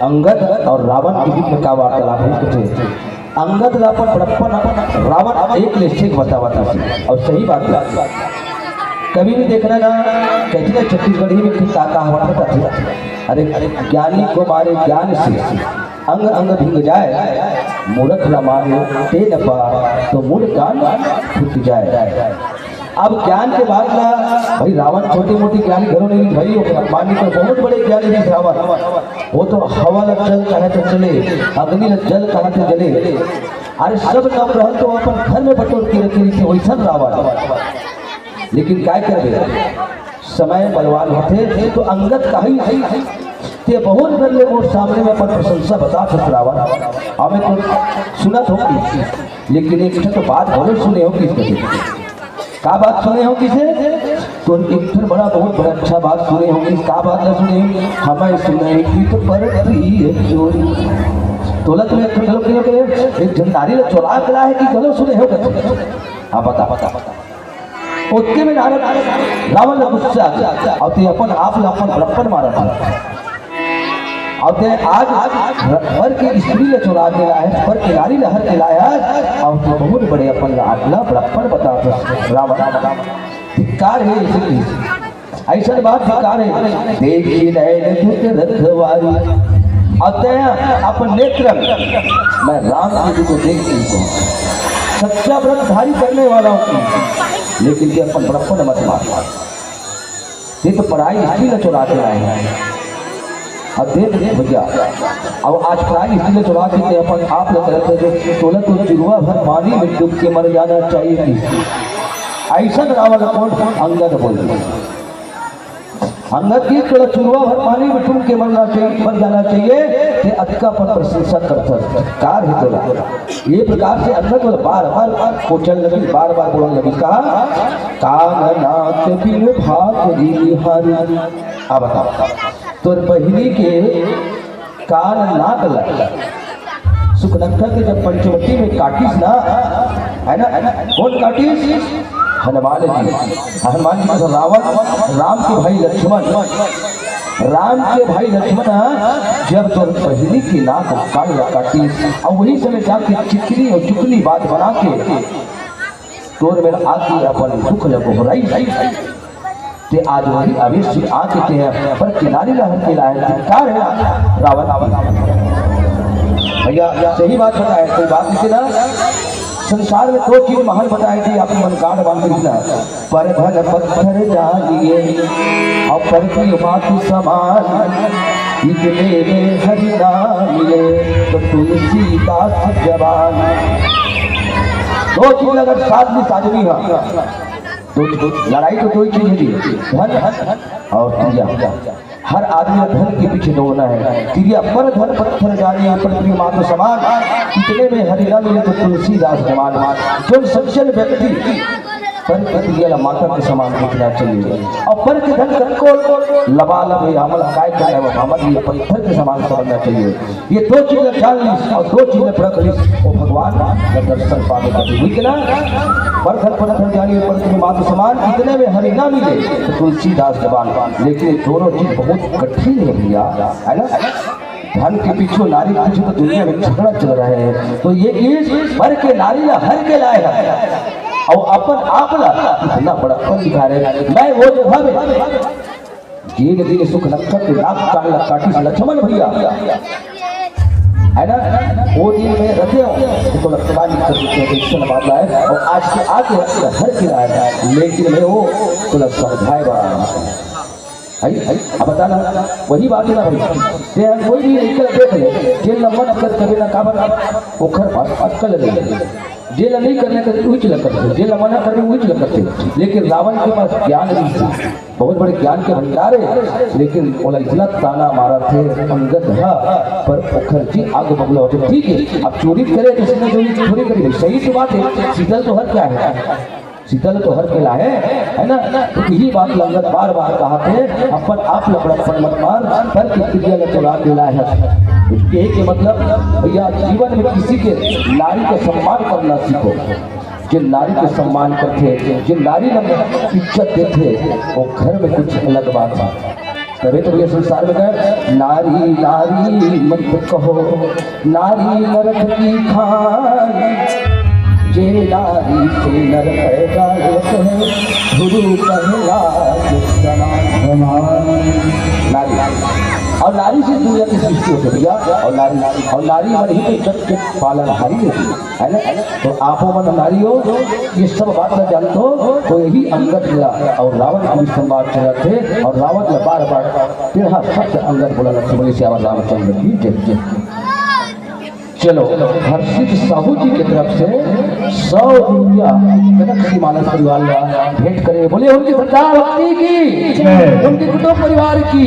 अंगद और रावण के बीच में का वार्तालाप है। अंगद लापन बड़प्पन रावण एक लिस्टिक बतावा था और सही बात है। कभी भी देखना ना कहते छत्तीसगढ़ी में का कहावत था, अरे ज्ञानी को मारे ज्ञान से अंग अंग भिंग जाए, मूर्ख न मारे ते न पा तो मूल कान फूट जाए। अब ज्ञान के बाद ना भाई रावण छोटे मोटे ज्ञानी घरों नहीं भाई मानी तो बहुत बड़े ज्ञानी थे रावण। वो तो हवा जल कहे तो चले, अग्नि जल कहे तो जले, अरे सब काम रह तो अपन घर में बटोर के रखे थे वैसा रावण। लेकिन क्या कर समय बलवान होते थे तो अंगद का ही ते बहुत बदले और सामने में अपन प्रशंसा बता सकते रावण। हमें तो सुना होगी, लेकिन एक तो बात बहुत सुने हो किसके का बात सुने हो किसे तो एक फिर बड़ा बहुत बड़ा अच्छा बात सुने होंगे। का बात न सुने हमें सुने की तो पर चोरी तोलत में एक झंडारी ने चोरा करा है कि गलो सुने हो हाँ बता बता बता उसके में रावण गुस्सा और ते अपन आप अपन बड़प्पन मारा था और ते आज हर के स्त्री ले चुरा के लाया है, पर किनारी ले हर के लाया और तो बहुत बड़े अपन आटला बड़प्पन बता रावण धिक्कार है इसे ऐसा बात धिक्कार है। देखी नैन दुख रखवारी और अपन नेत्र मैं राम जी को देखती हूँ, सच्चा व्रतधारी करने वाला हूँ, लेकिन ये अपन बड़प्पन मत मार ये तो पढ़ाई स्त्री ले चुरा के लाए हैं। अब देख भैया अब आज पढ़ाई इसलिए चुरा के अपन आप लोग रहते जो तोला तो जुड़वा भर पानी में डूब के मर जाना चाहिए। ऐसा रावण कौन अंगद बोल अंगद की थोड़ा चुरवा भर पानी में तुम के मर जाना चाहिए ते अतिका पर प्रशंसा करता कार है तोला। ये प्रकार से अंगद को बार बार कोचल लगी, बार बार बोलने लगी, कहा काननाथ बिन भाग हरि। अब बताओ तोर बहिनी के कान नाक लगा सुखनंदा के जब पंचवटी में काटिस ना, है ना, कौन काटिस? हनुमान जी। हनुमान जी मतलब राम के भाई लक्ष्मण, राम के भाई लक्ष्मण जब तो बहिनी की नाक कान काटी और वही समय जाके चिकनी और चुकनी बात बना के तोर मेरा आगे अपन दुख लगो हो रही ते आज वही आवेश से आके ते पर किनारे रहन के लाए कार है रावण। भैया सही बात बताए, कोई बात नहीं ना। संसार में दो चीज महान बताए थे, आपने मन गाड़ बांध ना, पर धन पत्थर जानिए और पर की बात समान, इतने में हरि नाम मिले तो तुलसीदास जवान। दो चीज अगर साथ में साजनी है तो लड़ाई तो दो ही चीज है, धन और क्रिया। हर आदमी धन के पीछे दौड़ना है, क्रिया पर धन पत्थर जानिए पर मात्र समान, इतने में हरि न मिले तो तुलसीदास जवान। जो सज्जन व्यक्ति पर क्रिया माता के समान दिखना चाहिए और पर के धन को लबालब अमल काय कर है मोहम्मद, ये पत्थर के समान समझना चाहिए। ये दो चीजें जान ली और दो चीजें परख ली वो भगवान का दर्शन पाने का ठीक ना। पर धन पत्थर जानिए पर की मात्र समान, इतने में हरि न मिले तो तुलसीदास जवान। लेकिन दोनों चीज बहुत कठिन है भैया, है ना। धन के पीछे नारी के पीछे तो दुनिया में झगड़ा चल रहा है, तो ये इस भर के नारी ला हर के लाए है और अपन आप ला इतना बड़ा पन दिखा रहे। मैं वो जगह में धीरे धीरे सुख नक्षत्र के नाक काटी से लक्ष्मण भैया है ना, वो दिन में रखे हो तो लक्ष्मण बात है और आज के आगे हर के लाए, लेकिन मैं वो तो समझाए अब बताना वही बात है ना भाई। कोई भी देख ले जेल मन अगर कभी ना काबर ओखर अटकल ले जेल नहीं करने का वही चला करते, जेल मना करने वही चला करते। लेकिन रावण के पास ज्ञान नहीं था, बहुत बड़े ज्ञान के भंडार है, लेकिन बोला इतना ताना मारा थे अंगद पर ओखर जी आग बगला होते। ठीक है अब चोरी करे तो इसने चोरी करी, सही तो बात है, शीतल तो हर क्या है, शीतल तो हर के लाए है ना। तो यही बात अंगद बार बार कहा थे, अपन आप लपड़ापन मत मार पर क्रिया चला दिला है। उसके के मतलब भैया जीवन में किसी के नारी का सम्मान करना सीखो। जो नारी के सम्मान करते, जो नारी में इज्जत देते, वो घर में कुछ अलग बात है। तभी तो ये संसार में कहे नारी नारी मत कहो, नारी नरक की खान, जे नारी से नर पैदा होते हैं, गुरु कहला नारी और नारी से दुनिया की सृष्टि होती भैया। और नारी मन ही तो जग के पालन हारी है ना। तो आपो मन नारी हो ये सब बात न जानते हो, तो यही अंगद मिला और रावण को भी संवाद चल रहे थे और रावण ने बार बार तेरह शब्द अंगद बोला लक्ष्मण से आवाज रामचंद्र की जय। चलो हर्षित साहू जी की तरफ से 100 रुपया कनक मानस परिवार भेंट करे, बोले उनकी श्रद्धा भक्ति की, उनके कुटुंब परिवार की।